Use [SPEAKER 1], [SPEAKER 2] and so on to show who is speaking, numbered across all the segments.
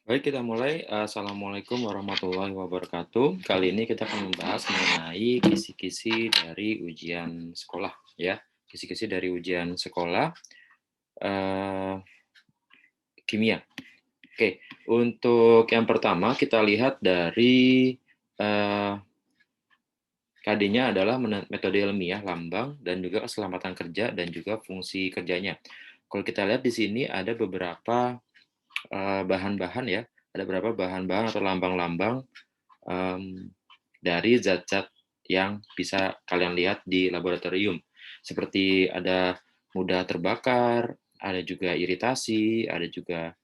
[SPEAKER 1] Baik, kita mulai. Assalamualaikum warahmatullahi wabarakatuh. Kali ini kita akan membahas mengenai kisi-kisi dari ujian sekolah, ya. Kisi-kisi dari ujian sekolah eh, kimia. Oke, untuk yang pertama kita lihat dari KD-nya adalah metode ilmiah, lambang, dan juga keselamatan kerja dan juga fungsi kerjanya. Kalau kita lihat di sini ada beberapa bahan-bahan ya, ada beberapa bahan-bahan atau lambang-lambang dari zat-zat yang bisa kalian lihat di laboratorium. Seperti ada mudah terbakar, ada juga iritasi, ada juga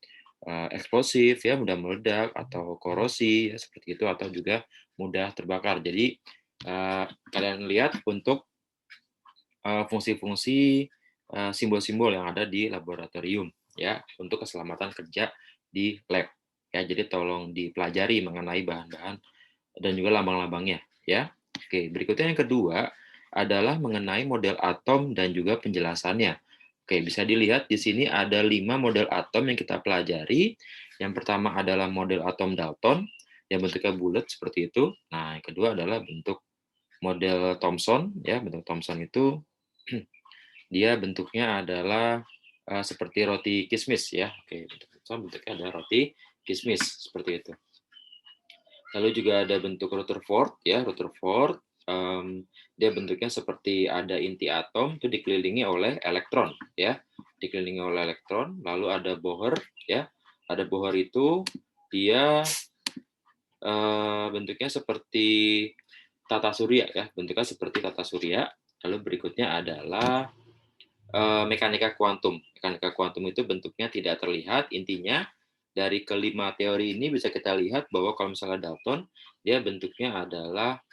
[SPEAKER 1] eksplosif ya, mudah meledak atau korosi ya, seperti itu, atau juga mudah terbakar. Jadi kalian lihat untuk fungsi-fungsi simbol-simbol yang ada di laboratorium ya untuk keselamatan kerja di lab ya. Jadi tolong dipelajari mengenai bahan-bahan dan juga lambang-lambangnya ya. Oke, berikutnya yang kedua adalah mengenai model atom dan juga penjelasannya. Oke, bisa dilihat di sini ada 5 model atom yang kita pelajari. Yang pertama adalah model atom Dalton yang bentuknya bulat seperti itu. Nah, yang kedua adalah bentuk model Thomson ya. Bentuk Thomson itu dia bentuknya adalah seperti roti kismis ya. Oke, bentuk Thomson bentuknya ada roti kismis seperti itu. Lalu juga ada bentuk Rutherford ya, Rutherford dia bentuknya seperti ada inti atom itu dikelilingi oleh elektron ya, dikelilingi oleh elektron. Lalu ada Bohr ya, ada Bohr itu dia bentuknya seperti tata surya ya, bentuknya seperti tata surya. Lalu berikutnya adalah mekanika kuantum. Mekanika kuantum itu bentuknya tidak terlihat, intinya dari kelima teori ini bisa kita lihat bahwa kalau misalnya Dalton, dia bentuknya adalah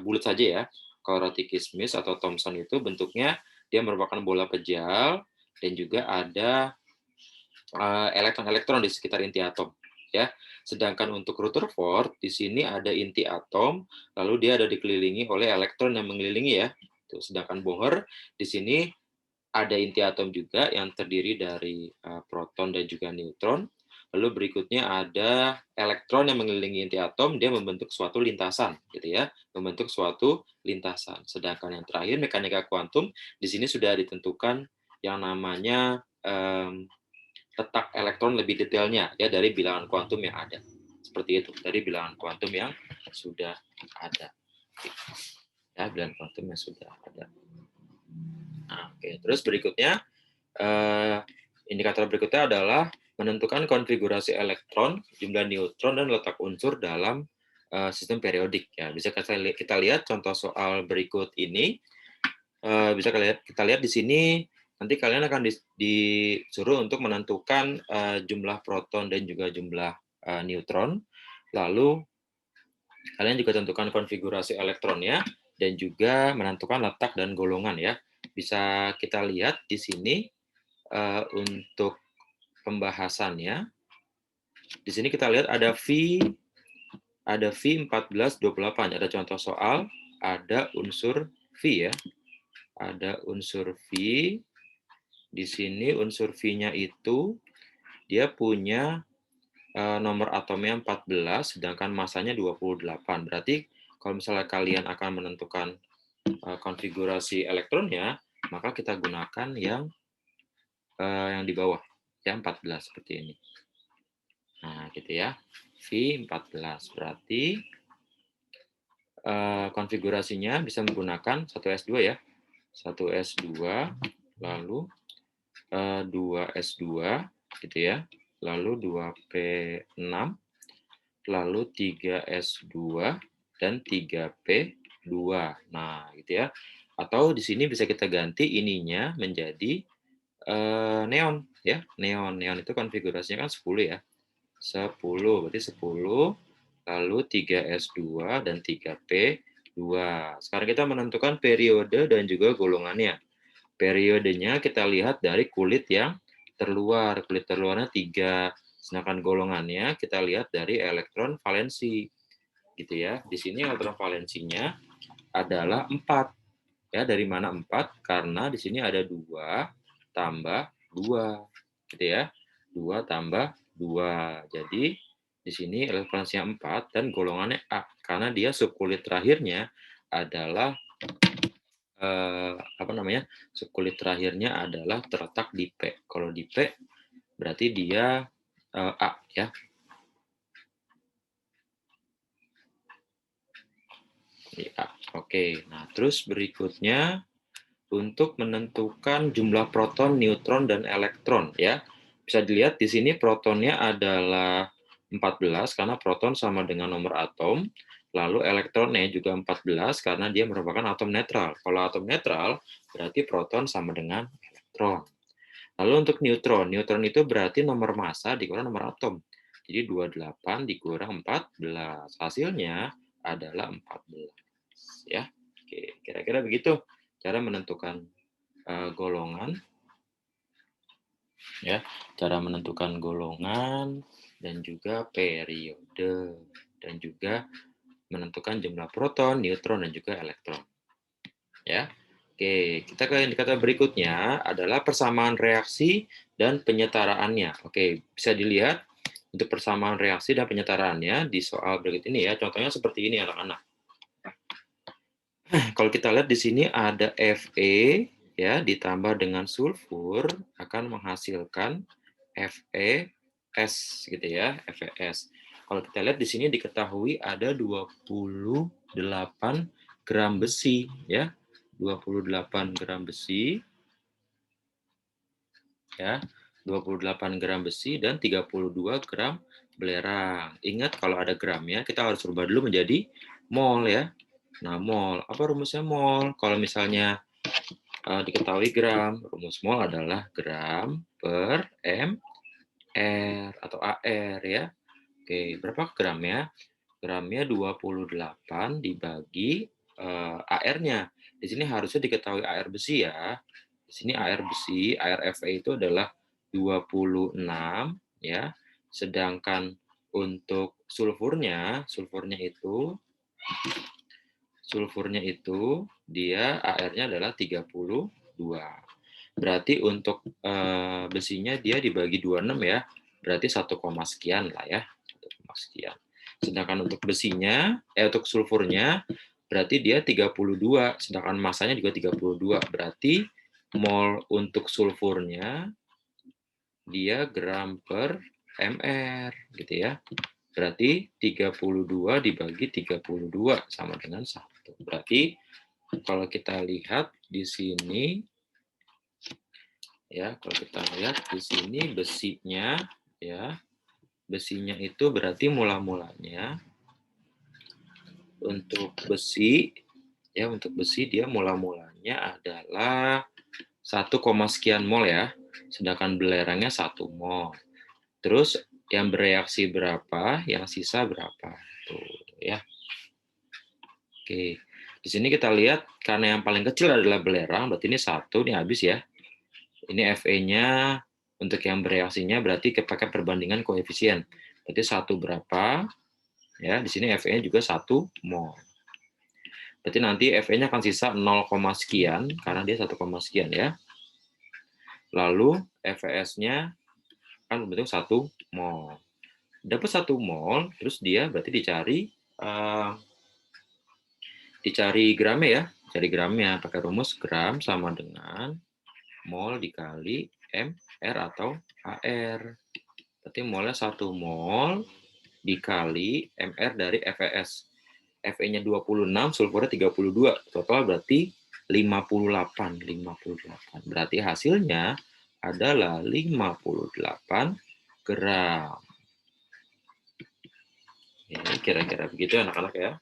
[SPEAKER 1] bulat saja ya. Kalau roti kismis atau Thomson itu bentuknya dia merupakan bola kejal dan juga ada elektron-elektron di sekitar inti atom. Ya, sedangkan untuk Rutherford di sini ada inti atom, lalu dia ada dikelilingi oleh elektron yang mengelilingi ya. Sedangkan Bohr di sini ada inti atom juga yang terdiri dari proton dan juga neutron. Lalu berikutnya ada elektron yang mengelilingi inti atom, dia membentuk suatu lintasan, gitu ya, membentuk suatu lintasan. Sedangkan yang terakhir mekanika kuantum, di sini sudah ditentukan yang namanya letak elektron lebih detailnya ya dari bilangan kuantum yang ada. Seperti itu, dari bilangan kuantum yang sudah ada. Ya, bilangan kuantum yang sudah ada. Nah, oke. Terus berikutnya indikator berikutnya adalah menentukan konfigurasi elektron, jumlah neutron, dan letak unsur dalam sistem periodik. Ya, bisa kita lihat contoh soal berikut ini. Bisa kita lihat di sini, nanti kalian akan disuruh untuk menentukan jumlah proton dan juga jumlah neutron. Lalu kalian juga tentukan konfigurasi elektronnya dan juga menentukan letak dan golongan ya. Bisa kita lihat di sini untuk pembahasannya. Di sini kita lihat ada V1428, ada contoh soal, ada unsur V ya. Ada unsur V. Di sini unsur V-nya itu dia punya nomor atomnya 14, sedangkan masanya 28. Berarti kalau misalnya kalian akan menentukan konfigurasi elektronnya, maka kita gunakan yang di bawah, yang 14 seperti ini. Nah, gitu ya. V14 berarti konfigurasinya bisa menggunakan 1s2 ya. 1s2 lalu 2s2 gitu ya. Lalu 2p6 lalu 3s2 dan 3p2. Nah, gitu ya. Atau di sini bisa kita ganti ininya menjadi neon ya. Neon itu konfigurasinya kan 10 ya. 10, berarti 10, lalu 3s2 dan 3p2. Sekarang kita menentukan periode dan juga golongannya. Periodenya kita lihat dari kulit yang terluar. Kulit terluarnya 3, sedangkan golongannya kita lihat dari elektron valensi. Gitu ya. Di sini elektron valensinya adalah 4. Ya, dari mana 4? Karena di sini ada 2 tambah 2. Gitu ya. 2 tambah 2. Jadi Di sini elektronegasnya 4 dan golongannya A, karena dia subkulit terakhirnya adalah apa namanya? Subkulit terakhirnya adalah terletak di P. Kalau di P berarti dia A ya. Di A. Oke. Nah, terus berikutnya untuk menentukan jumlah proton, neutron dan elektron ya. Bisa dilihat di sini protonnya adalah 14 karena proton sama dengan nomor atom. Lalu elektronnya juga 14 karena dia merupakan atom netral. Kalau atom netral berarti proton sama dengan elektron. Lalu untuk neutron, neutron itu berarti nomor massa dikurang nomor atom. Jadi 28 dikurang 14. Hasilnya adalah 14. Ya. Oke, kira-kira begitu cara menentukan golongan ya, cara menentukan golongan dan juga periode dan juga menentukan jumlah proton, neutron dan juga elektron. Ya. Oke, kita ke indikator berikutnya adalah persamaan reaksi dan penyetaraannya. Oke, bisa dilihat untuk persamaan reaksi dan penyetaraannya di soal berikut ini ya. Contohnya seperti ini anak-anak. Kalau kita lihat di sini ada Fe ya ditambah dengan sulfur akan menghasilkan FeS gitu ya, FeS. Kalau kita lihat di sini diketahui ada 28 gram besi ya. 28 gram besi ya. 28 gram besi dan 32 gram belerang. Ingat kalau ada gramnya kita harus rubah dulu menjadi mol ya. Nah, mol. Apa rumusnya mol? Kalau misalnya diketahui gram, rumus mol adalah gram per mR atau AR ya. Oke, berapa gramnya? Gramnya 28 dibagi AR-nya. Di sini harusnya diketahui AR besi ya. Di sini AR besi, AR Fe itu adalah 26 ya. Sedangkan untuk sulfurnya itu dia AR-nya adalah 32. Berarti untuk besinya dia dibagi 26 ya. Berarti 1, sekian lah ya. 1, sekian. Sedangkan untuk besinya, untuk sulfurnya, berarti dia 32. Sedangkan masanya juga 32. Berarti mol untuk sulfurnya, dia gram per mR. Gitu ya. Berarti 32 dibagi 32 sama dengan 1. Berarti kalau kita lihat di sini, ya kalau kita lihat di sini besinya ya, besinya itu berarti mula-mulanya untuk besi ya, untuk besi dia mula-mulanya adalah 1, sekian mol ya, sedangkan belerangnya 1 mol. Terus yang bereaksi berapa, yang sisa berapa tuh ya. Oke, di sini kita lihat karena yang paling kecil adalah belerang, berarti ini 1, ini habis ya. Ini Fe-nya untuk yang bereaksinya berarti pakai perbandingan koefisien. Berarti 1 berapa? Ya, di sini Fe-nya juga 1 mol. Berarti nanti Fe-nya akan sisa 0, sekian karena dia 1, sekian ya. Lalu FeS-nya kan berbentuk 1 mol. Dapat 1 mol, terus dia berarti dicari gramnya ya. Cari gramnya pakai rumus gram sama dengan mol dikali mR atau AR. Berarti molnya 1 mol dikali mR dari FeS. Fe-nya 26, sulfurnya 32. Total berarti 58. Berarti hasilnya adalah 58 gram. Ini kira-kira begitu anak-anak ya.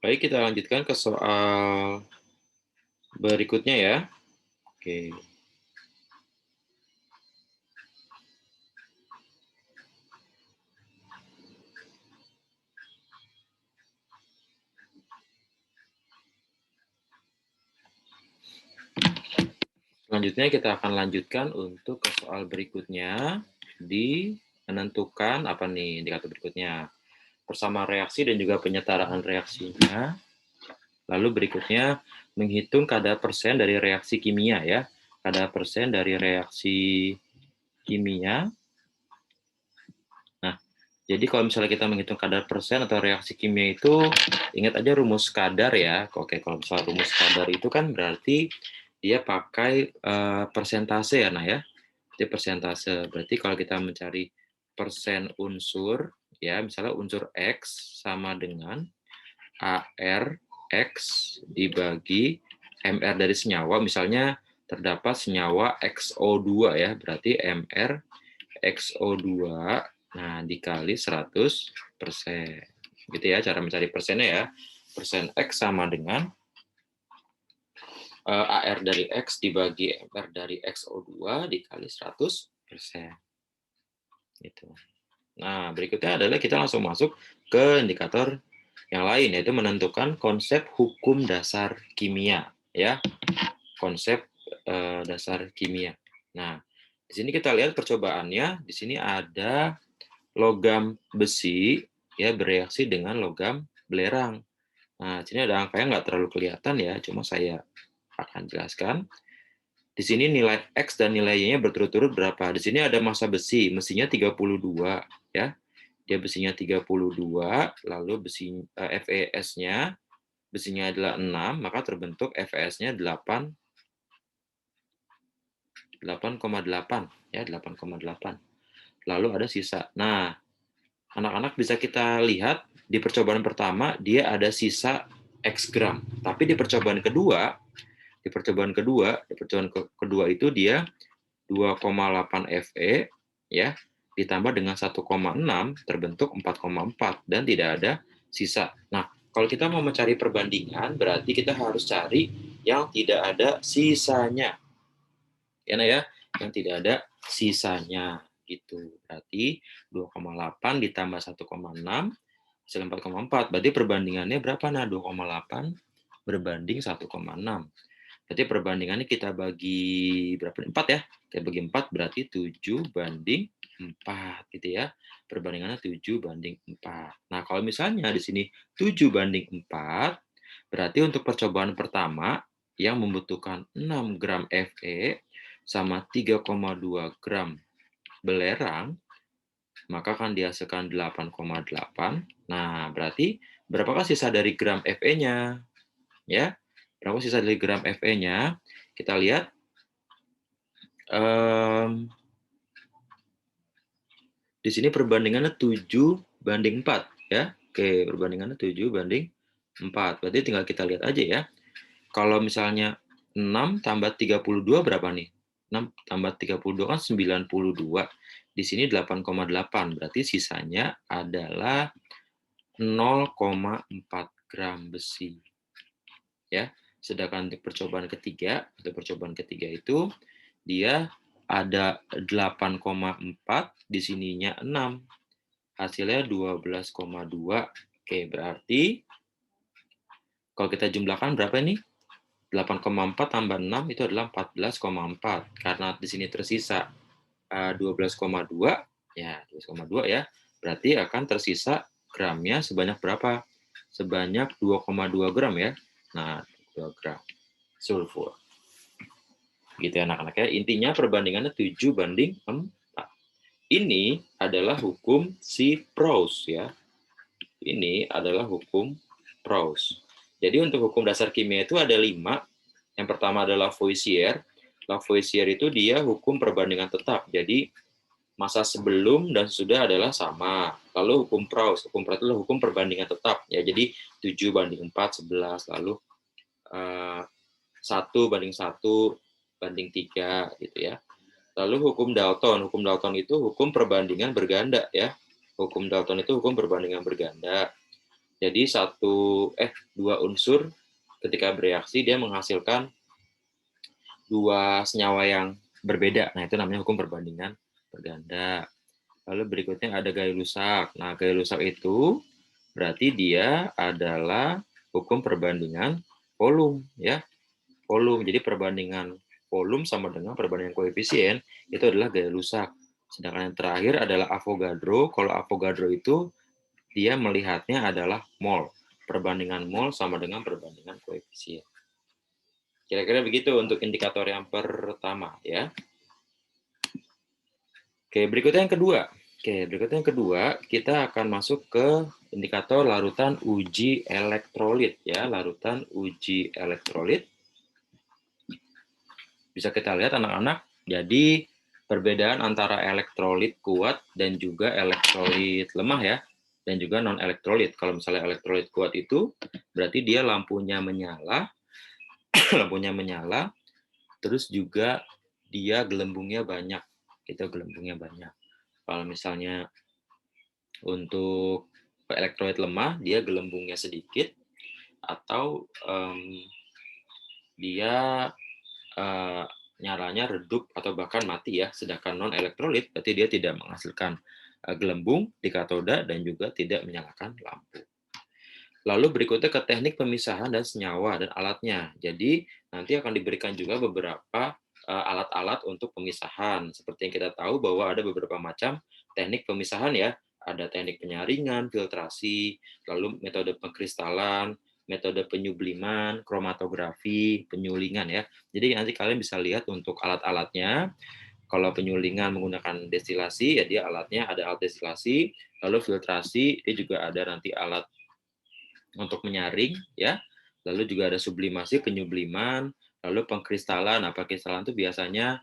[SPEAKER 1] Baik, kita lanjutkan ke soal berikutnya ya. Oke. Selanjutnya kita akan lanjutkan untuk ke soal berikutnya di menentukan apa nih indikator berikutnya. Persamaan reaksi dan juga penyetaraan reaksinya. Lalu berikutnya menghitung kadar persen dari reaksi kimia ya. Kadar persen dari reaksi kimia. Nah, jadi kalau misalnya kita menghitung kadar persen atau reaksi kimia itu, ingat aja rumus kadar ya. Oke, kalau misalnya rumus kadar itu kan berarti dia pakai persentase ya, nah ya. Jadi persentase. Berarti kalau kita mencari persen unsur, ya misalnya unsur X sama dengan AR X dibagi MR dari senyawa, misalnya terdapat senyawa XO2 ya, berarti MR XO2 nah dikali 100%. Gitu ya cara mencari persennya ya. Persen X sama dengan AR dari X dibagi MR dari XO2 dikali 100%. Gitu. Nah, berikutnya adalah kita langsung masuk ke indikator yang lain, yaitu menentukan konsep hukum dasar kimia. Ya, konsep dasar kimia. Nah, di sini kita lihat percobaannya. Di sini ada logam besi ya bereaksi dengan logam belerang. Nah, di sini ada angkanya nggak terlalu kelihatan ya, cuma saya akan jelaskan. Di sini nilai X dan nilai Y-nya berturut-turut berapa? Di sini ada massa besi, mestinya 32 ya. Dia besinya 32, lalu besi FeS-nya besinya adalah 6, maka terbentuk FeS-nya 8,8 ya, 8,8. Lalu ada sisa. Nah, anak-anak bisa kita lihat di percobaan pertama dia ada sisa X gram. Tapi di percobaan kedua itu dia 2,8 Fe ya ditambah dengan 1,6 terbentuk 4,4 dan tidak ada sisa. Nah, kalau kita mau mencari perbandingan berarti kita harus cari yang tidak ada sisanya. Ya, nah ya, yang tidak ada sisanya gitu. Berarti 2,8 ditambah 1,6 hasil 4,4. Berarti perbandingannya berapa? Nah, 2,8 berbanding 1,6. Berarti perbandingannya kita bagi berapa? 4 ya. Kita bagi 4 berarti 7 banding 4 gitu ya. Perbandingannya 7 banding 4. Nah, kalau misalnya di sini 7 banding 4, berarti untuk percobaan pertama yang membutuhkan 6 gram Fe sama 3,2 gram belerang, maka akan dihasilkan 8,8. Nah, berarti berapakah sisa dari gram Fe-nya? Ya, berapa sisa dari gram Fe-nya? Kita lihat. Di sini perbandingannya 7 banding 4. Ya. Oke, perbandingannya 7 banding 4. Berarti tinggal kita lihat aja ya. Kalau misalnya 6 tambah 32 berapa nih? 6 tambah 32 kan 92. Di sini 8,8. Berarti sisanya adalah 0,4 gram besi. Ya. Sedangkan untuk percobaan ketiga itu dia ada 8,4, di sininya 6. Hasilnya 12,2. Oke, berarti kalau kita jumlahkan berapa ini? 8,4 tambah 6 itu adalah 14,4. Karena di sini tersisa 12,2, ya 12,2 ya. Berarti akan tersisa gramnya sebanyak berapa? Sebanyak 2,2 gram ya. Nah, 2 gram sulfur. Gitu ya anak-anak ya. Intinya perbandingannya 7 banding 4. Ini adalah hukum si Proust ya. Ini adalah hukum Proust. Jadi untuk hukum dasar kimia itu ada 5. Yang pertama adalah Lavoisier. Lavoisier itu dia hukum perbandingan tetap. Jadi masa sebelum dan sesudah adalah sama. Lalu hukum Proust. Hukum Proust adalah hukum perbandingan tetap. Ya, jadi 7 banding 4, 11. Lalu 1 banding 1 banding 3 gitu ya. Lalu hukum Dalton. Hukum Dalton itu hukum perbandingan berganda ya. Hukum Dalton itu hukum perbandingan berganda. Jadi dua unsur ketika bereaksi dia menghasilkan dua senyawa yang berbeda. Nah, itu namanya hukum perbandingan berganda. Lalu berikutnya ada Gay-Lussac. Nah, Gay-Lussac itu berarti dia adalah hukum perbandingan volume ya. Volume. Jadi perbandingan volume sama dengan perbandingan koefisien, itu adalah gaya rusak. Sedangkan yang terakhir adalah Avogadro. Kalau Avogadro itu dia melihatnya adalah mol. Perbandingan mol sama dengan perbandingan koefisien. Kira-kira begitu untuk indikator yang pertama ya. Oke, berikutnya yang kedua. Kita akan masuk ke indikator larutan uji elektrolit ya, larutan uji elektrolit. Bisa kita lihat anak-anak. Jadi perbedaan antara elektrolit kuat dan juga elektrolit lemah ya, dan juga non elektrolit. Kalau misalnya elektrolit kuat itu berarti dia lampunya menyala, lampunya menyala, terus juga dia gelembungnya banyak. Itu gelembungnya banyak. Kalau misalnya untuk elektrolit lemah, dia gelembungnya sedikit atau dia nyalanya redup atau bahkan mati ya. Sedangkan non elektrolit berarti dia tidak menghasilkan gelembung di katoda dan juga tidak menyalakan lampu. Lalu berikutnya ke teknik pemisahan dan senyawa dan alatnya. Jadi nanti akan diberikan juga beberapa alat-alat untuk pemisahan. Seperti yang kita tahu bahwa ada beberapa macam teknik pemisahan ya. Ada teknik penyaringan, filtrasi, lalu metode pengkristalan, metode penyubliman, kromatografi, penyulingan ya. Jadi nanti kalian bisa lihat untuk alat-alatnya. Kalau penyulingan menggunakan destilasi, ya dia alatnya ada alat destilasi. Lalu filtrasi, dia juga ada nanti alat untuk menyaring ya. Lalu juga ada sublimasi, penyubliman, lalu pengkristalan. Nah, pengkristalan itu biasanya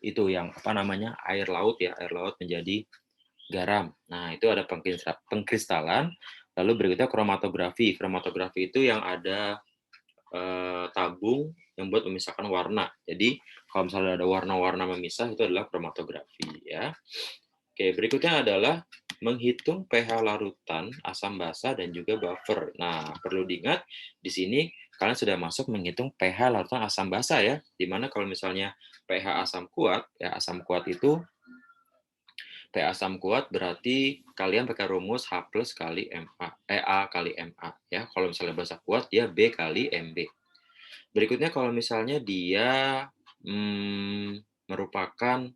[SPEAKER 1] itu yang apa namanya air laut ya, air laut menjadi garam. Nah, itu ada pengkristalan. Lalu berikutnya kromatografi. Kromatografi itu yang ada tabung yang buat memisahkan warna. Jadi kalau misalnya ada warna-warna memisah itu adalah kromatografi ya. Oke, berikutnya adalah menghitung pH larutan, asam basa, dan juga buffer. Nah, perlu diingat, di sini kalian sudah masuk menghitung pH larutan asam basa ya, di mana kalau misalnya pH asam kuat, ya asam kuat itu, pH asam kuat berarti kalian pakai rumus H plus kali MA, A kali MA. Ya. Kalau misalnya basa kuat, dia B kali MB. Berikutnya kalau misalnya dia merupakan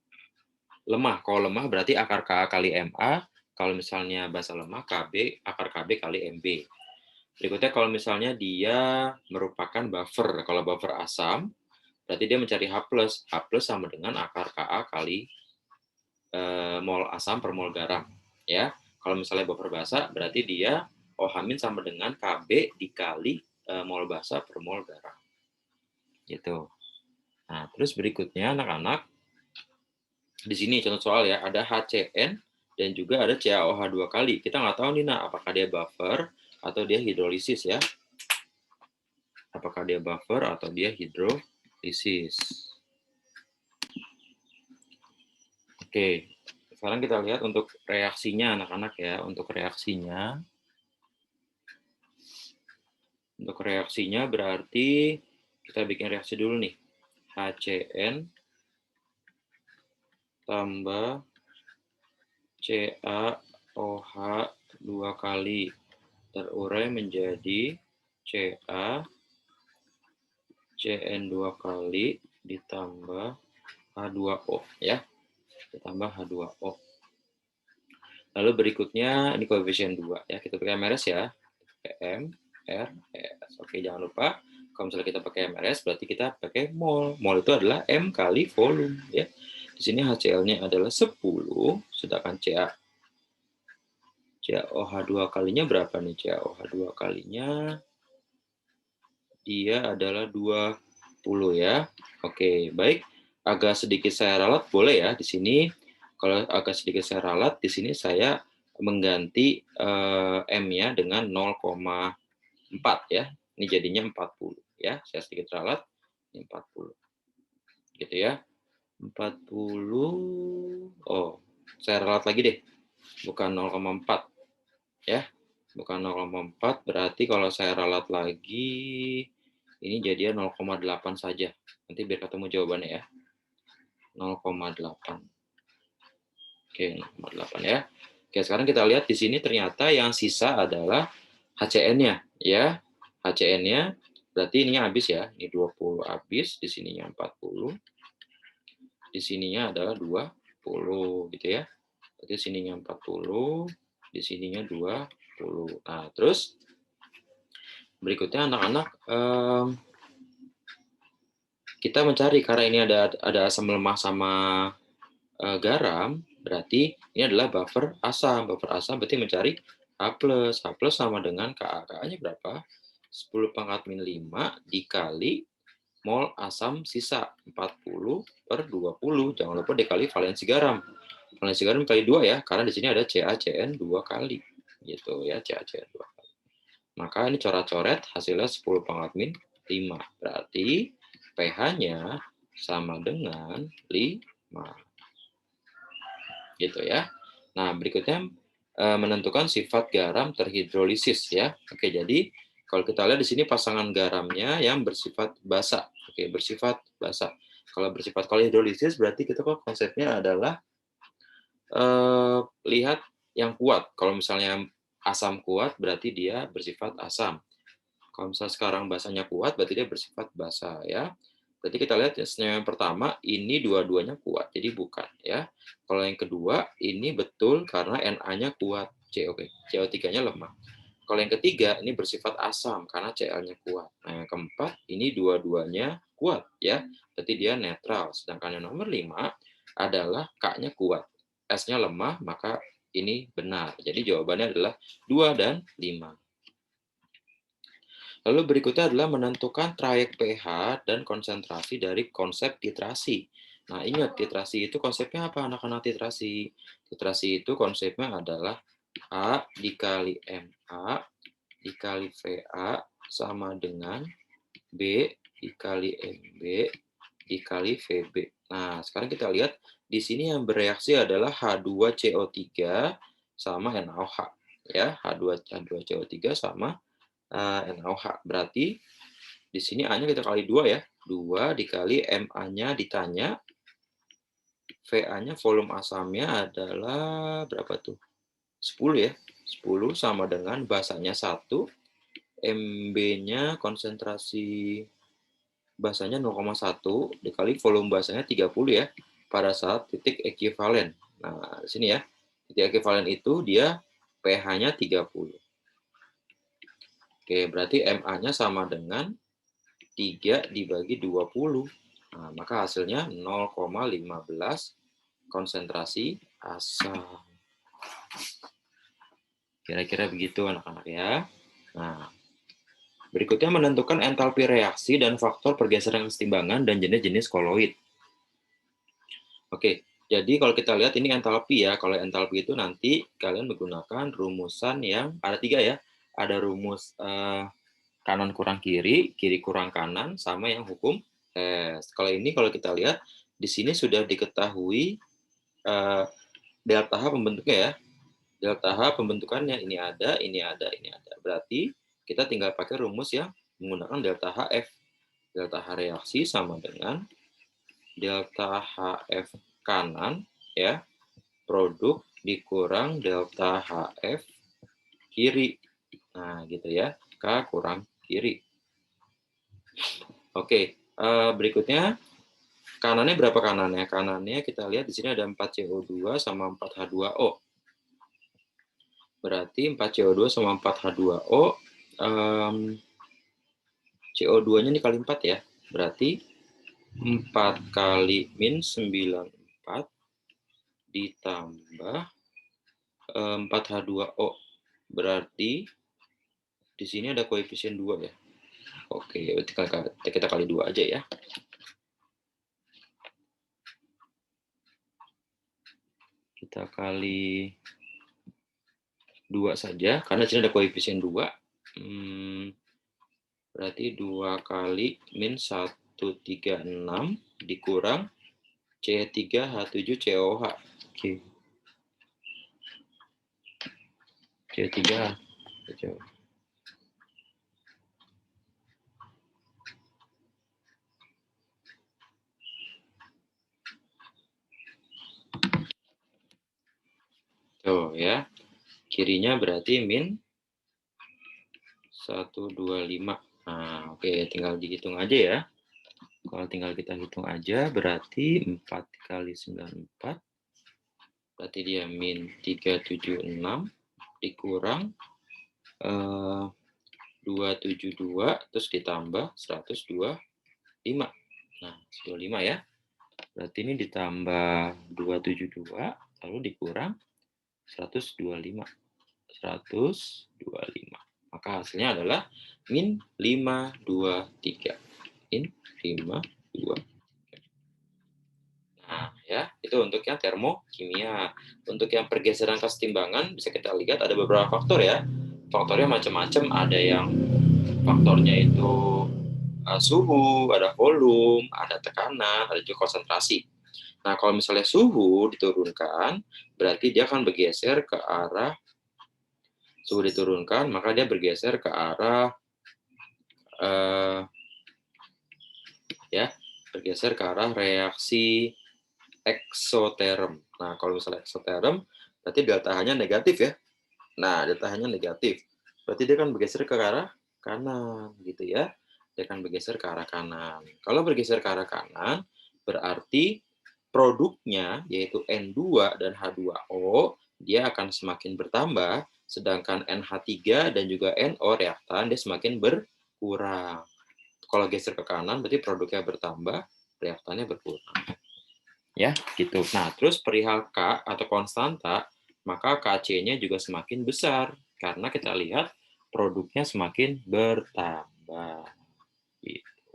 [SPEAKER 1] lemah. Kalau lemah berarti akar Ka kali MA. Kalau misalnya basa lemah, KB, akar KB kali MB. Berikutnya kalau misalnya dia merupakan buffer. Kalau buffer asam, berarti dia mencari H+. H+ sama dengan akar Ka kali mol asam per mol garam. Ya. Kalau misalnya buffer basa, berarti dia OH- sama dengan KB dikali mol basa per mol garam. Gitu. Nah, terus berikutnya anak-anak, di sini contoh soal ya, ada HCN dan juga ada CaOH 2 kali. Kita nggak tahu nih, nah, apakah dia buffer atau dia hidrolisis ya. Apakah dia buffer atau dia hidrolisis. Oke, sekarang kita lihat untuk reaksinya anak-anak ya. Untuk reaksinya berarti kita bikin reaksi dulu nih. HCN tambah CaOH 2 kali terurai menjadi Ca Cn 2 kali ditambah H2O ya. Ditambah H2O. Lalu berikutnya ini koefisien 2 ya. Kita pakai MRS ya. M, R, S. Oke, jangan lupa kalau misalnya kita pakai MRS berarti kita pakai mol. Mol itu adalah M kali volume ya. Di sini HCl-nya adalah 10, sedangkan CaOH 2 kalinya berapa nih? CaOH 2 kalinya dia adalah 20 ya. Oke, baik. Agak sedikit saya ralat boleh ya di sini. Kalau agak sedikit saya ralat di sini saya mengganti M-nya dengan 0,4 ya. Ini jadinya 40 ya. Saya sedikit ralat ini 40. Gitu ya. 40. Oh, saya ralat lagi deh. Bukan 0,4 ya. Bukan 0,4 berarti kalau saya ralat lagi ini jadinya 0,8 saja. Nanti biar ketemu jawabannya ya. 0,8. Oke, 0,8 ya. Oke, sekarang kita lihat di sini ternyata yang sisa adalah HCN-nya ya. HCN-nya Berarti ininya habis ya. Ini 20 habis, di sininya 40. Di sininya adalah 20 gitu ya. Berarti sininya 40, di sininya 20. Nah, terus berikutnya anak-anak kita mencari karena ini ada asam lemah sama garam, berarti ini adalah buffer asam. Buffer asam berarti mencari H+. H+ sama dengan Ka. Ka-nya berapa? 10⁻⁵ dikali mol asam sisa 40/20. Jangan lupa dikali valensi garam. Valensi garam kali 2 ya, karena di sini ada CaCN 2 kali. Gitu ya, CaCN 2 kali. Maka ini coret-coret hasilnya 10⁻⁵. Berarti pH-nya sama dengan 5. Gitu ya. Nah, berikutnya menentukan sifat garam terhidrolisis ya. Oke, jadi kalau kita lihat di sini pasangan garamnya yang bersifat basa. Oke, bersifat basa. Kalau bersifat hidrolisis berarti kita kok konsepnya adalah lihat yang kuat. Kalau misalnya asam kuat berarti dia bersifat asam. Kalau misalnya sekarang basanya kuat berarti dia bersifat basa ya. Berarti kita lihat yang pertama ini dua-duanya kuat, jadi bukan ya. Kalau yang kedua ini betul karena Na-nya kuat, CO3-nya lemah. Kalau yang ketiga ini bersifat asam karena Cl-nya kuat. Nah, yang keempat ini dua-duanya kuat ya. Berarti dia netral. Sedangkan yang nomor 5 adalah K-nya kuat, S-nya lemah, maka ini benar. Jadi jawabannya adalah 2 dan 5. Lalu berikutnya adalah menentukan trayek pH dan konsentrasi dari konsep titrasi. Nah, ingat titrasi itu konsepnya apa anak-anak titrasi? Titrasi itu konsepnya adalah A dikali MA dikali VA sama dengan B dikali MB dikali VB. Nah, sekarang kita lihat di sini yang bereaksi adalah H2CO3 sama NaOH. Ya, H2CO3 sama NaOH. Berarti di sini A-nya kita kali 2 ya. 2 dikali MA-nya ditanya. VA-nya volume asamnya adalah berapa tuh? 10 ya. 10 sama dengan basanya 1. MB-nya konsentrasi basanya 0,1 dikali volume basanya 30 ya. Pada saat titik ekivalen. Nah, di sini ya. Titik ekivalen itu dia pH-nya 30. Oke, berarti MA-nya sama dengan 3 dibagi 20. Nah, maka hasilnya 0,15 konsentrasi asam. Kira-kira begitu anak-anak ya. Nah, berikutnya menentukan entalpi reaksi dan faktor pergeseran kesetimbangan dan jenis-jenis koloid. Oke, jadi kalau kita lihat ini entalpi ya. Kalau entalpi itu nanti kalian menggunakan rumusan yang ada 3 ya. Ada rumus kanan kurang kiri, kiri kurang kanan, sama yang hukum tes. Kalau ini kalau kita lihat di sini sudah diketahui delta H pembentuknya ya. Delta H pembentukannya ini ada, ini ada, ini ada. Berarti kita tinggal pakai rumus yang menggunakan delta HF. Delta H reaksi sama dengan delta HF kanan ya, produk dikurang delta HF kiri. Nah, gitu ya. K kurang kiri. Oke, berikutnya kanannya berapa kanannya? Kanannya kita lihat di sini ada 4CO2 sama 4H2O. Berarti 4CO2 sama 4H2O, CO2-nya dikali 4 ya. Berarti 4 kali min 94 ditambah 4H2O. Berarti di sini ada koefisien 2 ya. Oke, kita kali 2 aja ya. Kita kali 2 saja, karena di sini ada koefisien 2. Berarti 2 kali min 136 dikurang C3H7COH. Oke. C3H7COH. Tuh ya. Kirinya berarti min 125. Nah, Oke, tinggal dihitung aja ya. Kalau tinggal kita hitung aja, berarti 4 kali 94, berarti dia min 376 dikurang 272, terus ditambah 125. Nah, 125 ya. Berarti ini ditambah 272, lalu dikurang 125. 125. Maka hasilnya adalah min 523. Min 523. Nah, ya, itu untuk yang termokimia. Untuk yang pergeseran kesetimbangan, bisa kita lihat ada beberapa faktor ya. Faktornya macam-macam, ada yang faktornya itu suhu, ada volume, ada tekanan, ada juga konsentrasi. Nah, kalau misalnya suhu diturunkan, berarti dia akan bergeser ke arah suhu diturunkan, maka dia bergeser ke arah bergeser ke arah reaksi eksoterm. Nah, kalau misalnya eksoterm, berarti delta H-nya negatif ya. Nah, delta H-nya negatif. Berarti dia akan bergeser ke arah kanan, gitu ya. Dia akan bergeser ke arah kanan. Kalau bergeser ke arah kanan, berarti produknya, yaitu N2 dan H2O, dia akan semakin bertambah, sedangkan NH3 dan juga NO reaktan, dia semakin berkurang. Kalau geser ke kanan, berarti produknya bertambah, reaktannya berkurang. Ya, gitu. Nah, terus perihal K atau konstanta, maka Kc-nya juga semakin besar karena kita lihat produknya semakin bertambah. Gitu.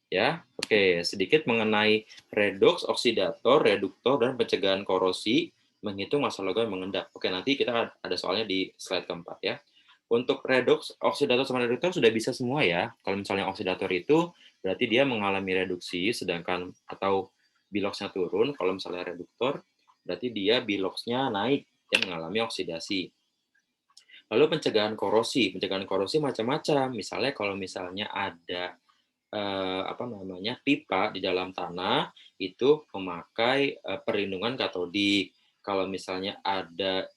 [SPEAKER 1] Ya, oke. Sedikit mengenai redoks, oksidator, reduktor, dan pencegahan korosi, menghitung massa logam mengendap. Oke, nanti kita ada soalnya di slide keempat ya. Untuk redoks, oksidator sama reduktor sudah bisa semua ya. Kalau misalnya oksidator itu berarti dia mengalami reduksi, sedangkan atau biloxnya turun. Kalau misalnya reduktor, berarti dia biloxnya naik, dia mengalami oksidasi. Lalu pencegahan korosi macam-macam. Misalnya kalau misalnya ada pipa di dalam tanah itu memakai perlindungan katodik. Kalau misalnya ada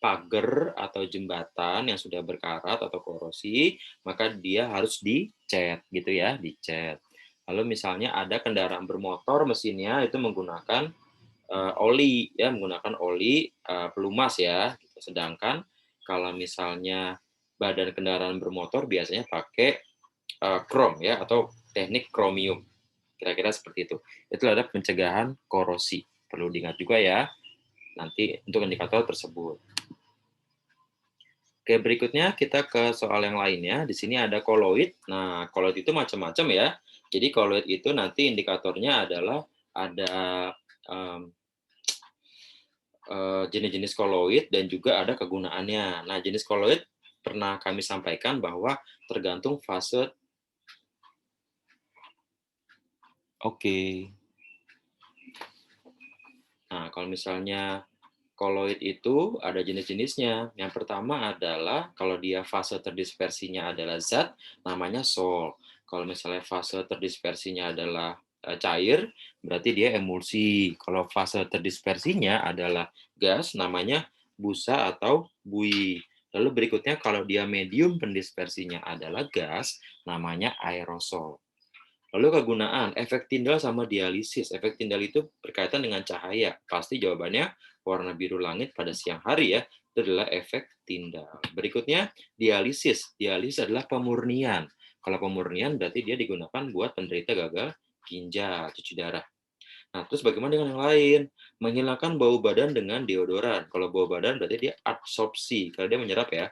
[SPEAKER 1] pagar atau jembatan yang sudah berkarat atau korosi, maka dia harus dicat gitu ya, dicat. Lalu misalnya ada kendaraan bermotor mesinnya itu menggunakan oli ya, menggunakan oli pelumas ya. Sedangkan kalau misalnya badan kendaraan bermotor biasanya pakai krom ya atau teknik kromium. Kira-kira seperti itu. Itu adalah pencegahan korosi. Perlu diingat juga ya nanti untuk indikator tersebut. Oke, berikutnya kita ke soal yang lainnya. Di sini ada koloid. Nah, koloid itu macam-macam ya. Jadi koloid itu nanti indikatornya adalah ada jenis-jenis koloid dan juga ada kegunaannya. Nah, jenis koloid pernah kami sampaikan bahwa tergantung fase. Oke. Nah, kalau misalnya koloid itu ada jenis-jenisnya. Yang pertama adalah kalau dia fase terdispersinya adalah zat, namanya sol. Kalau misalnya fase terdispersinya adalah cair, berarti dia emulsi. Kalau fase terdispersinya adalah gas, namanya busa atau bui. Lalu berikutnya kalau dia medium pendispersinya adalah gas, namanya aerosol. Lalu kegunaan efek tindal sama dialisis. Efek tindal itu berkaitan dengan cahaya. Pasti jawabannya warna biru langit pada siang hari ya. Itu adalah efek tindal. Berikutnya dialisis. Dialisis adalah pemurnian. Kalau pemurnian berarti dia digunakan buat penderita gagal ginjal, cuci darah. Nah, terus bagaimana dengan yang lain? Menghilangkan bau badan dengan deodoran. Kalau bau badan berarti dia absorpsi. Kalau dia menyerap ya.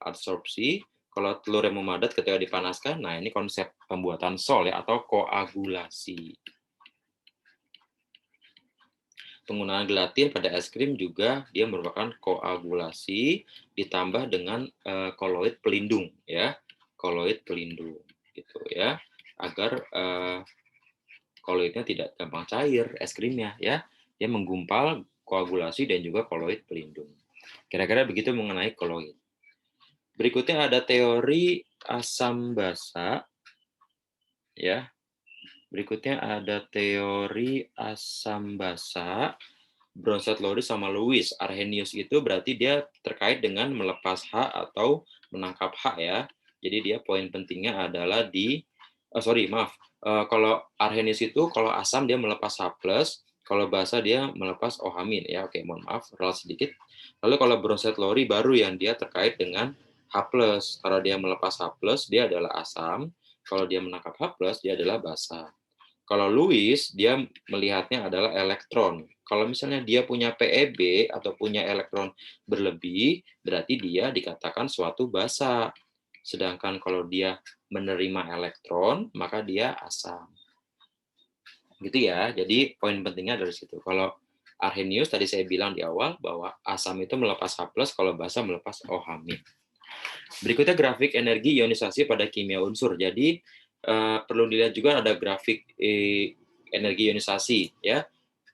[SPEAKER 1] Absorpsi. Kalau telur yang memadat ketika dipanaskan, nah ini konsep pembuatan sol ya atau koagulasi. Penggunaan gelatin pada es krim juga dia merupakan koagulasi ditambah dengan koloid pelindung ya, koloid pelindung gitu ya, agar koloidnya tidak gampang cair es krimnya ya, dia menggumpal koagulasi dan juga koloid pelindung. Kira-kira begitu mengenai koloid. Berikutnya ada teori asam basa. Ya. Berikutnya ada teori asam basa. Bronsted Lewis sama Lewis. Arrhenius itu berarti dia terkait dengan melepas H atau menangkap H ya. Jadi dia poin pentingnya adalah di kalau Arrhenius itu kalau asam dia melepas H+, kalau basa dia melepas OH-. Ya, oke, mohon maaf, ralat sedikit. Lalu kalau Bronsted Lowry baru yang dia terkait dengan H+. Kalau dia melepas H+, dia adalah asam. Kalau dia menangkap H+, dia adalah basa. Kalau Lewis, dia melihatnya adalah elektron. Kalau misalnya dia punya PeB atau punya elektron berlebih, berarti dia dikatakan suatu basa. Sedangkan kalau dia menerima elektron, maka dia asam. Gitu ya. Jadi poin pentingnya dari situ. Kalau Arrhenius tadi saya bilang di awal bahwa asam itu melepas H+, kalau basa melepas OH-. Berikutnya grafik energi ionisasi pada kimia unsur. Jadi perlu dilihat juga ada grafik energi ionisasi ya.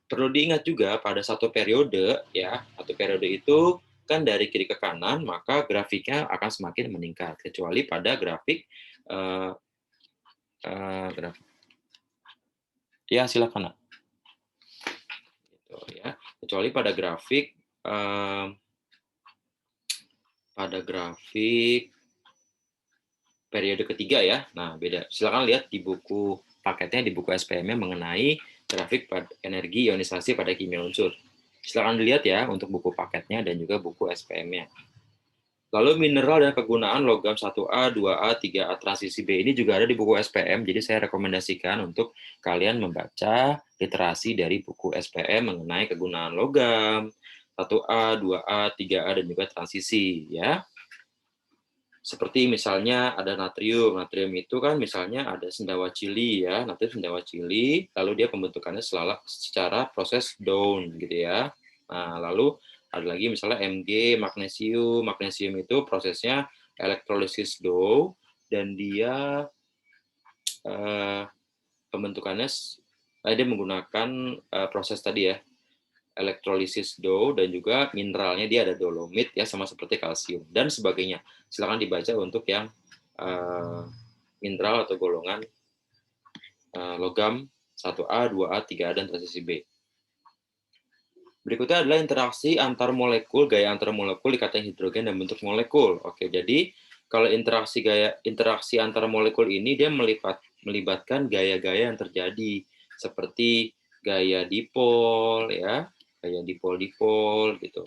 [SPEAKER 1] Perlu diingat juga pada satu periode ya, satu periode itu kan dari kiri ke kanan, maka grafiknya akan semakin meningkat kecuali pada grafik grafik. Ya, silakan. Gitu, ya. Kecuali pada grafik periode ketiga ya. Nah, beda. Silakan lihat di buku paketnya, di buku SPM-nya mengenai grafik energi ionisasi pada kimia unsur. Silakan dilihat ya untuk buku paketnya dan juga buku SPM-nya. Lalu mineral dan kegunaan logam 1A, 2A, 3A transisi B ini juga ada di buku SPM, jadi saya rekomendasikan untuk kalian membaca literasi dari buku SPM mengenai kegunaan logam 1A, 2A, 3A dan juga transisi ya. Seperti misalnya ada natrium. Natrium itu kan misalnya ada sendawa cili ya, natrium sendawa cili, lalu dia pembentukannya secara proses Down gitu ya. Nah, lalu ada lagi misalnya Mg, magnesium. Magnesium itu prosesnya elektrolisis Dow dan dia pembentukannya dia menggunakan proses tadi ya, elektrolisis Dow, dan juga mineralnya dia ada dolomit ya, sama seperti kalsium dan sebagainya. Silakan dibaca untuk yang mineral atau golongan logam 1A, 2A, 3A dan transisi B. Berikutnya adalah interaksi antar molekul, gaya antar molekul, ikatan hidrogen dan bentuk molekul. Oke, jadi kalau interaksi antar molekul ini dia melibatkan gaya-gaya yang terjadi seperti gaya dipol ya, gaya dipol-dipol gitu.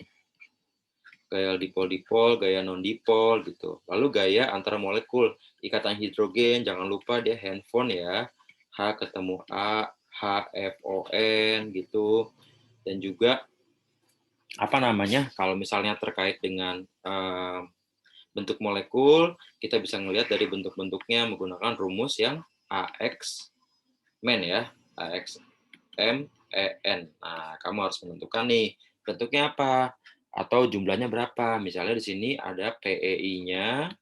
[SPEAKER 1] Gaya dipol-dipol, gaya non-dipol gitu. Lalu gaya antar molekul, ikatan hidrogen, jangan lupa dia handphone ya. H ketemu A, HFON gitu. Dan juga apa namanya? Kalau misalnya terkait dengan bentuk molekul, kita bisa melihat dari bentuk-bentuknya menggunakan rumus yang AX men ya, AX MEN. Nah, kamu harus menentukan nih bentuknya apa atau jumlahnya berapa. Misalnya di sini ada PEI-nya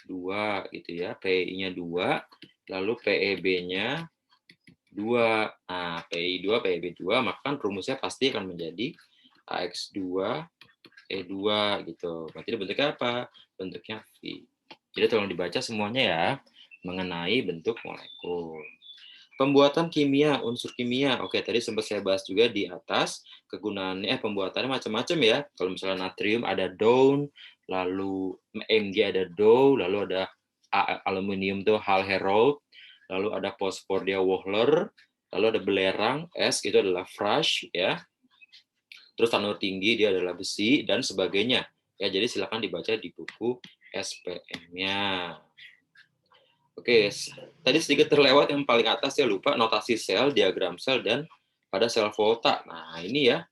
[SPEAKER 1] 2 gitu ya. PEI-nya 2, lalu PEB-nya 2. Nah, PEI 2, PEB 2, maka kan rumusnya pasti akan menjadi AX2 E2 gitu. Berarti bentuknya apa? Bentuknya V. Jadi tolong dibaca semuanya ya mengenai bentuk molekul. Pembuatan kimia, unsur kimia. Oke, tadi sempat saya bahas juga di atas. Kegunaannya, pembuatannya macam-macam ya. Kalau misalnya natrium ada Down, lalu Mg ada Dow, lalu ada aluminium tuh Hall Herold, lalu ada fosfor dia Wohler, lalu ada belerang S itu adalah Frasch ya. Terus tanur tinggi dia adalah besi dan sebagainya. Ya, jadi silakan dibaca di buku SPM-nya. Oke, tadi sedikit terlewat yang paling atas, saya lupa notasi sel, diagram sel, dan pada sel volta. Nah, ini ya.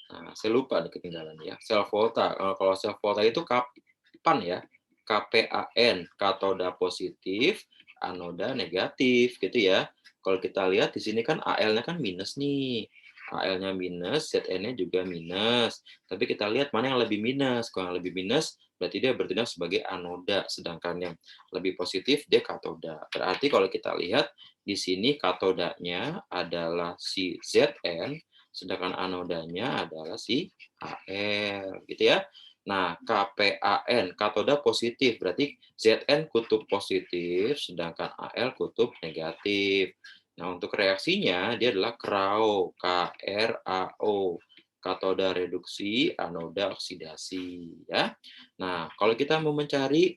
[SPEAKER 1] Nah, saya lupa ada ketinggalan ya. Sel volta. Kalau sel volta itu kapan ya? KPAN, katoda positif, anoda negatif gitu ya. Kalau kita lihat di sini kan AL-nya kan minus nih. AL-nya minus, ZN-nya juga minus. Tapi kita lihat mana yang lebih minus. Kalau yang lebih minus, berarti dia bertindak sebagai anoda. Sedangkan yang lebih positif, dia katoda. Berarti kalau kita lihat, di sini katodanya adalah si ZN, sedangkan anodanya adalah si AL. Gitu ya. Nah, KPAN, katoda positif. Berarti ZN kutub positif, sedangkan AL kutub negatif. Nah, untuk reaksinya dia adalah KRAO, KRAO, katoda reduksi, anoda oksidasi ya. Nah, kalau kita mau mencari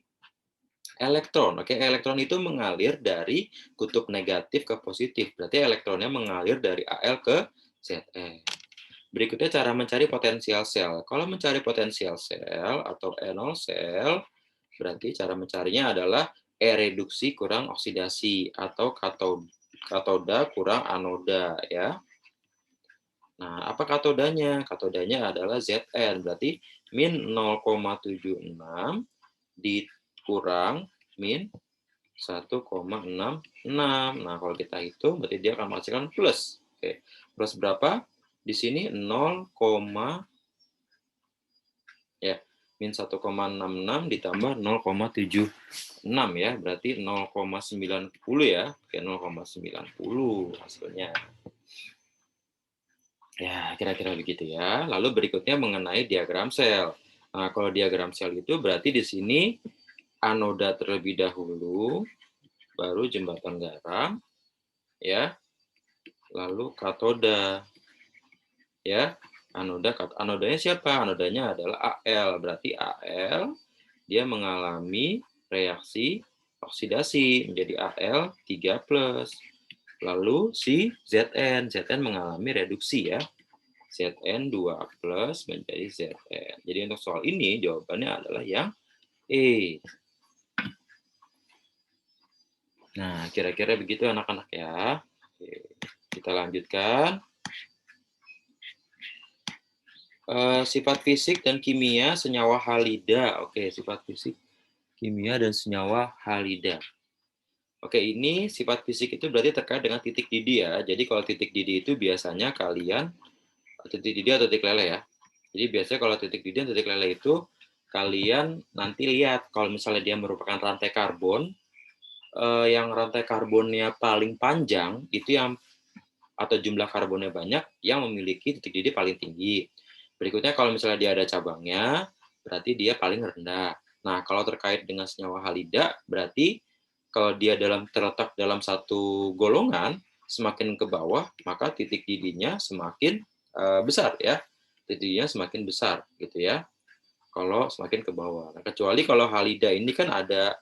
[SPEAKER 1] Elektron, oke, elektron itu mengalir dari kutub negatif ke positif. Berarti elektronnya mengalir dari Al ke Zn. Berikutnya cara mencari potensial sel. Kalau mencari potensial sel atau enol sel, berarti cara mencarinya adalah E reduksi kurang oksidasi atau katoda kurang anoda ya. Nah, apa katodanya? Katodanya adalah Zn, berarti min 0,76 dikurang min 1,66. Nah, kalau kita hitung berarti dia akan menghasilkan plus. Oke. Plus berapa? Di sini 0, ya, min 1,66 ditambah 0,76 ya, berarti 0,90 ya. Oke, 0,90 hasilnya. Ya, kira-kira begitu ya. Lalu berikutnya mengenai diagram sel. Nah, kalau diagram sel itu berarti di sini anoda terlebih dahulu, baru jembatan garam, ya, lalu katoda, ya. Anodanya siapa? Anodanya adalah Al. Berarti Al dia mengalami reaksi oksidasi menjadi Al 3+. Lalu si Zn mengalami reduksi ya. Zn 2+ menjadi Zn. Jadi untuk soal ini jawabannya adalah yang E. Nah, kira-kira begitu anak-anak ya. Oke, kita lanjutkan. Sifat fisik dan kimia senyawa halida. Oke, sifat fisik, kimia, dan senyawa halida. Oke, ini sifat fisik itu berarti terkait dengan titik didih ya. Jadi kalau titik didih itu biasanya kalian, titik didih atau titik lele ya. Jadi biasanya kalau titik didih dan titik lele itu kalian nanti lihat kalau misalnya dia merupakan rantai karbon, yang rantai karbonnya paling panjang itu yang atau jumlah karbonnya banyak yang memiliki titik didih paling tinggi. Berikutnya kalau misalnya dia ada cabangnya, berarti dia paling rendah. Nah, kalau terkait dengan senyawa halida, berarti kalau dia terletak dalam satu golongan, semakin ke bawah, maka titik didihnya semakin besar ya. Titik didihnya semakin besar gitu ya. Kalau semakin ke bawah. Nah, kecuali kalau halida ini kan ada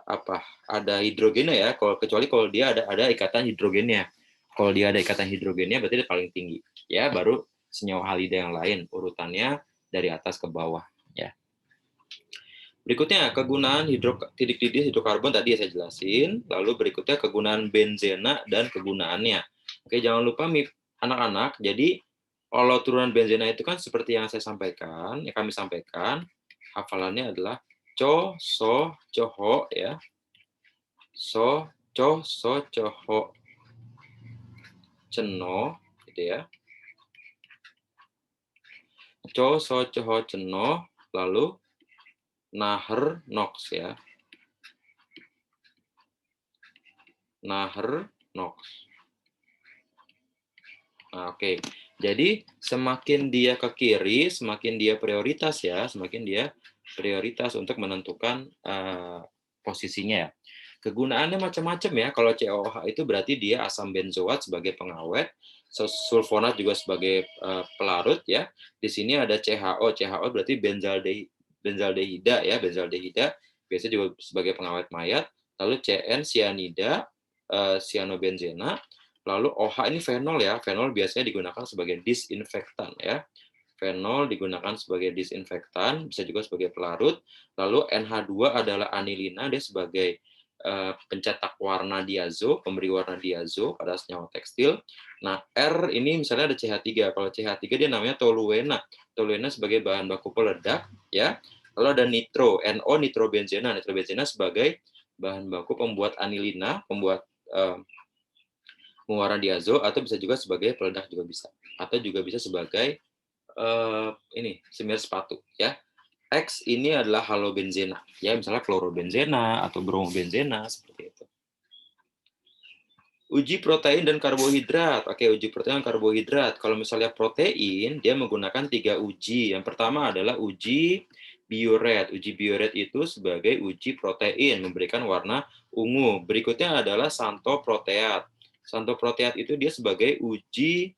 [SPEAKER 1] apa? Ada hidrogennya ya. Kecuali kalau dia ada ikatan hidrogennya. Kalau dia ada ikatan hidrogennya berarti dia paling tinggi. Ya, baru senyawa halida yang lain urutannya dari atas ke bawah ya. Berikutnya kegunaan titik didih hidrokarbon tadi saya jelasin. Lalu berikutnya kegunaan benzena dan kegunaannya. Oke, jangan lupa anak-anak. Jadi kalau turunan benzena itu kan seperti yang saya sampaikan, yang kami sampaikan, hafalannya adalah co, so, coho ya. So, co, so, coho, ceno gitu ya. Co, so, coho, ceno, lalu naher, nox ya. Naher, nox. Nah, oke. Jadi semakin dia ke kiri, semakin dia prioritas ya, semakin dia prioritas untuk menentukan posisinya. Kegunaannya macam-macam ya. Kalau COH itu berarti dia asam benzoat sebagai pengawet, sulfonat juga sebagai pelarut ya. Di sini ada CHO, CHO berarti benzaldehida ya, benzaldehida biasanya juga sebagai pengawet mayat. Lalu CN sianida, cyanobenzena. Lalu OH ini fenol ya. Fenol biasanya digunakan sebagai disinfektan ya. Fenol digunakan sebagai disinfektan, bisa juga sebagai pelarut. Lalu NH2 adalah anilina, dia sebagai pencetak warna diazo, pemberi warna diazo pada senyawa tekstil. Nah, R ini misalnya ada CH3. Kalau CH3 dia namanya toluena. Toluena sebagai bahan baku peledak ya. Lalu ada nitro, NO nitrobenzena. Nitrobenzena sebagai bahan baku pembuat anilina, pembuat warna diazo, atau bisa juga sebagai peledak juga bisa. Atau juga bisa sebagai ini semir sepatu ya. X ini adalah halobenzena ya, misalnya klorobenzena atau bromobenzena seperti itu. Uji protein dan karbohidrat. Oke, uji protein dan karbohidrat. Kalau misalnya protein, dia menggunakan 3 uji. Yang pertama adalah uji Biuret. Uji Biuret itu sebagai uji protein, memberikan warna ungu. Berikutnya adalah santoproteat. Santoproteat itu dia sebagai uji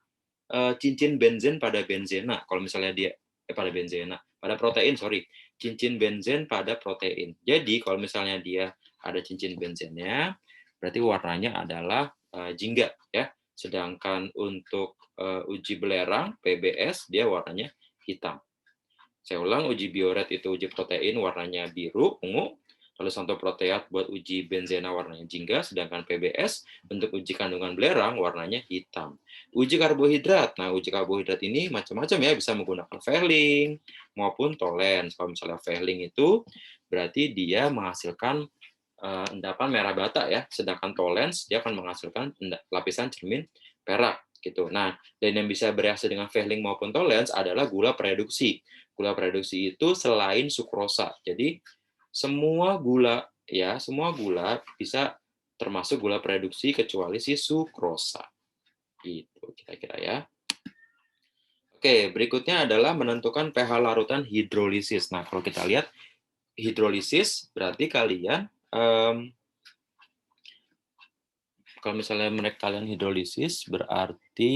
[SPEAKER 1] cincin benzen pada benzena. Kalau misalnya dia pada benzena, pada protein, sorry. cincin benzen pada protein. Jadi kalau misalnya dia ada cincin benzennya, berarti warnanya adalah jingga ya. Sedangkan untuk uji belerang PBS dia warnanya hitam. Saya ulang, uji bioret itu uji protein warnanya biru, ungu, lalu santoproteat buat uji benzena warnanya jingga, sedangkan PBS untuk uji kandungan belerang warnanya hitam. Uji karbohidrat, nah uji karbohidrat ini macam-macam ya, bisa menggunakan Fehling maupun Tollens. Kalau misalnya Fehling itu berarti dia menghasilkan endapan merah bata ya, sedangkan Tollens dia akan menghasilkan lapisan cermin perak gitu. Nah, dan yang bisa bereaksi dengan Fehling maupun Tollens adalah gula prereduksi. Gula prereduksi itu selain sukrosa. Jadi semua gula ya, semua gula bisa termasuk gula prereduksi kecuali si sukrosa. Itu kira-kira ya. Oke, berikutnya adalah menentukan pH larutan hidrolisis. Nah, kalau kita lihat hidrolisis berarti kalian kalau misalnya kalian hidrolisis berarti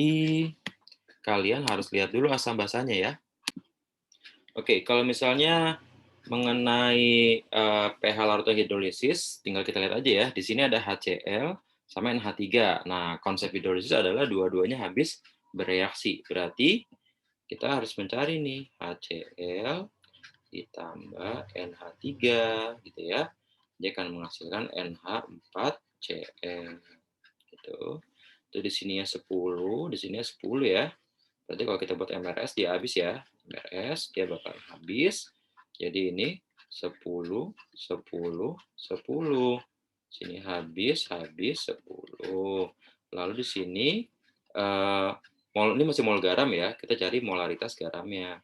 [SPEAKER 1] kalian harus lihat dulu asam basanya ya. Oke, kalau misalnya mengenai pH larutan hidrolisis, tinggal kita lihat aja ya. Di sini ada HCl sama NH3. Nah, konsep hidrolisis adalah dua-duanya habis bereaksi. Berarti kita harus mencari nih HCl ditambah NH3 gitu ya. Dia akan menghasilkan NH4Cl gitu. Itu di sininya 10, di sininya 10 ya. Berarti kalau kita buat MRS dia habis ya. MRS dia bakal habis. Jadi ini 10, 10, 10. Sini habis, habis 10. Lalu di sini ini masih mol garam ya. Kita cari molaritas garamnya.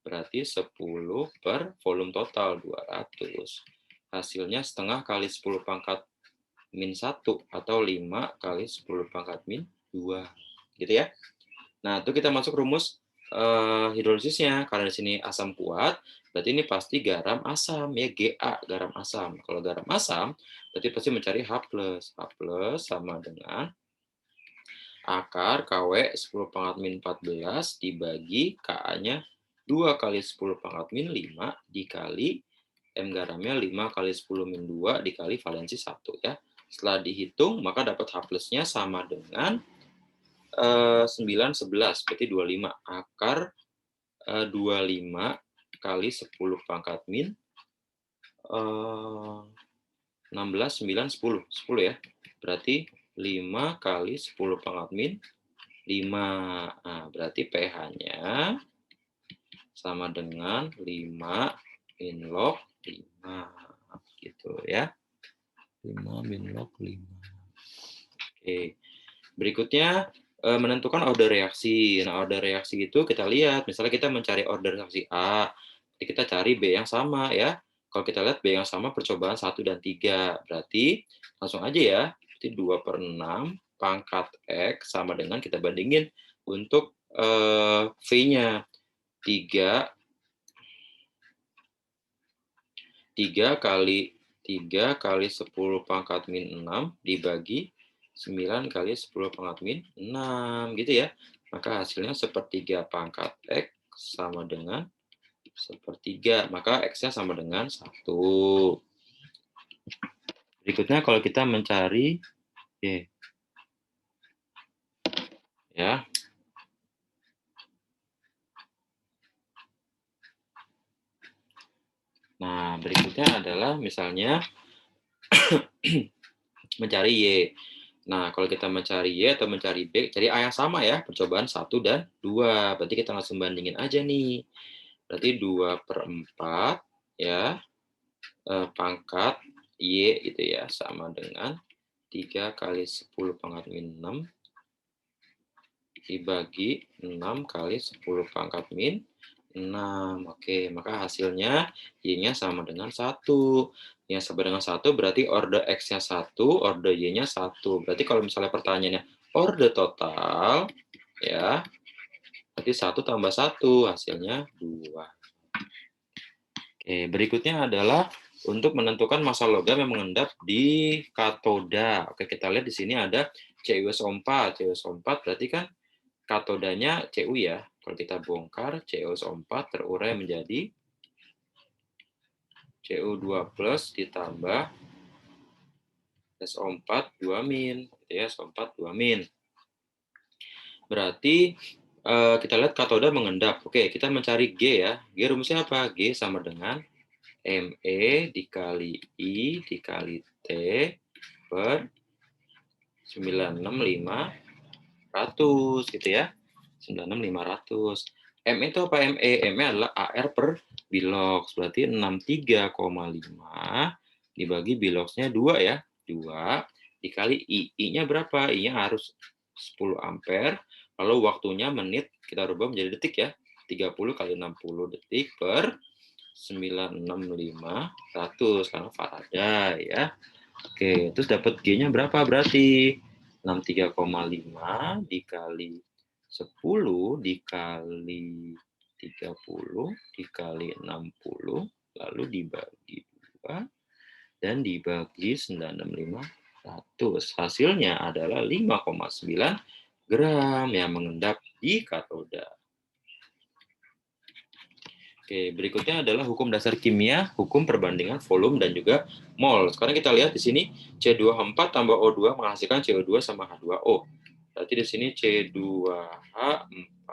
[SPEAKER 1] Berarti 10 per volume total 200. Hasilnya setengah kali 10 pangkat min 1 atau 5 kali 10 pangkat min 2. Gitu ya. Nah, itu kita masuk rumus hidrolisisnya. Karena di sini asam kuat, berarti ini pasti garam asam ya, Ga, garam asam. Kalau garam asam, berarti pasti mencari H+. H+ sama dengan akar KW 10 pangkat min 14 dibagi Ka-nya 2 kali 10 pangkat min 5 dikali M garamnya 5 kali 10 min 2 dikali valensi 1 ya. Setelah dihitung, maka dapat H+-nya sama dengan 9, 11, berarti 25. Akar 25 kali 10 pangkat min 16, 9, 10. 10 ya. Berarti 5 kali 10 pangkat min 5. Nah, berarti pH-nya sama dengan 5 min log 5. Gitu ya. 5 min log 5. Oke. Berikutnya menentukan order reaksi. Nah, order reaksi itu kita lihat, misalnya kita mencari order reaksi A, kita cari B yang sama ya. Kalau kita lihat B yang sama percobaan 1 dan 3, berarti langsung aja ya, berarti 2/6 pangkat X sama dengan kita bandingin untuk V-nya 3 kali 10 pangkat min 6 dibagi 9 kali 10 pangkat min 6 gitu ya. Maka hasilnya 1/3 pangkat X sama dengan 1/3. Maka X-nya sama dengan 1. Berikutnya kalau kita mencari Y. Ya. Nah, berikutnya adalah misalnya mencari Y. Nah, kalau kita mencari Y atau mencari B, cari A yang sama ya, percobaan 1 dan 2. Berarti kita langsung bandingin aja nih. Berarti 2/4 ya, pangkat Y gitu ya, sama dengan 3 kali 10 pangkat min 6 dibagi 6 kali 10 pangkat min 6. Oke, maka hasilnya Y-nya sama dengan 1. Y sama dengan 1 berarti order X-nya 1, order Y-nya 1. Berarti kalau misalnya pertanyaannya order total, ya, berarti 1 tambah 1, hasilnya 2. Oke, berikutnya adalah untuk menentukan massa logam yang mengendap di katoda. Oke, kita lihat di sini ada CuSO4. CuSO4 berarti kan katodanya Cu ya. Kalau kita bongkar, CuSO4 terurai menjadi CO2 plus ditambah SO4 2-, gitu ya, SO4 2-. Berarti kita lihat katoda mengendap. Oke, kita mencari G ya. G rumusnya apa? G sama dengan ME dikali I dikali T per 96500 gitu ya. 96500. ME itu apa ME? ME adalah AR per bilox. Berarti 63,5 dibagi biloxnya 2 ya. 2 dikali I. I-nya berapa? I-nya harus 10 ampere. Lalu waktunya menit kita rubah menjadi detik ya. 30 kali 60 detik per 96500 karena Faraday ya. Oke, terus dapat G-nya berapa berarti? 63,5 dikali 10 dikali 30 dikali 60 lalu dibagi 2 dan dibagi 96500. Hasilnya adalah 5,9 gram yang mengendap di katoda. Oke, berikutnya adalah hukum dasar kimia, hukum perbandingan volume dan juga mol. Sekarang kita lihat di sini C2H4 tambah O2 menghasilkan CO2 sama H2O. Berarti di sini C2H4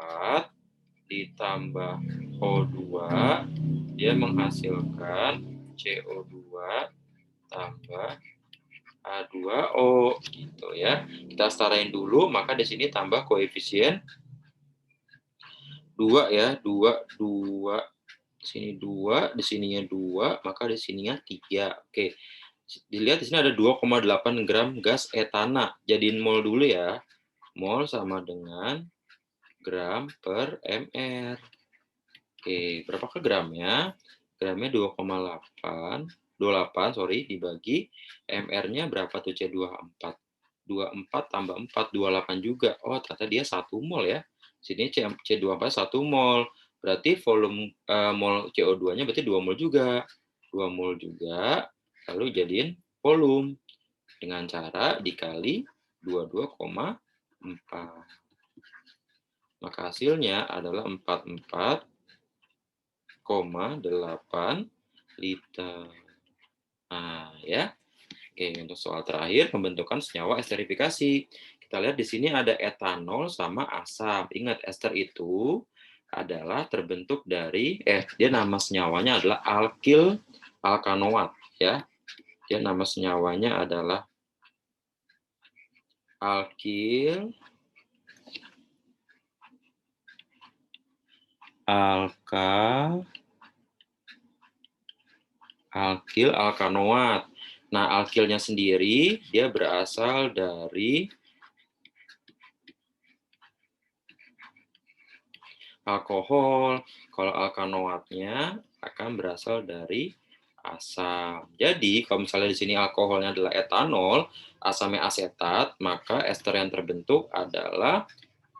[SPEAKER 1] ditambah O2 dia menghasilkan CO2 tambah H2O gitu ya. Kita setarain dulu, maka di sini tambah koefisien 2 ya, 2 di sini 2, di sininya 2, maka di sininya 3. Oke. Dilihat di sini ada 2,8 gram gas etana. Jadiin mol dulu ya. Mol sama dengan gram per mr. Oke, berapakah gramnya? Gramnya 2,8 dibagi mr-nya berapa tuh C24? 24 tambah 4 28 juga. Oh, ternyata dia 1 mol ya. Sini C24 1 mol. Berarti volume mol CO2-nya berarti 2 mol juga. 2 mol juga. Lalu jadiin volume dengan cara dikali 22,4. Maka hasilnya adalah 44,8 liter. Nah, ya. Oke, untuk soal terakhir, pembentukan senyawa esterifikasi. Kita lihat di sini ada etanol sama asam. Ingat, ester itu adalah terbentuk dari, dia nama senyawanya adalah alkil alkanoat. Ya. Dia nama senyawanya adalah alkil alkanoat. Nah, alkilnya sendiri dia berasal dari alkohol. Kalau alkanoatnya akan berasal dari asam. Jadi, kalau misalnya di sini alkoholnya adalah etanol, asamnya asetat, maka ester yang terbentuk adalah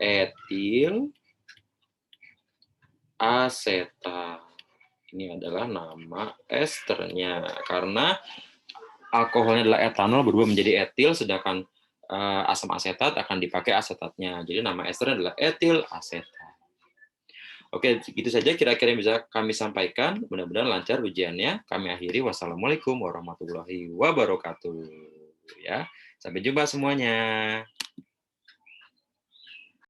[SPEAKER 1] etil asetat. Ini adalah nama esternya. Karena alkoholnya adalah etanol berubah menjadi etil, sedangkan asam asetat akan dipakai asetatnya. Jadi nama esternya adalah etil asetat. Oke, gitu saja kira-kira yang bisa kami sampaikan. Mudah-mudahan lancar ujiannya. Kami akhiri. Wassalamualaikum warahmatullahi wabarakatuh. Ya, sampai jumpa semuanya.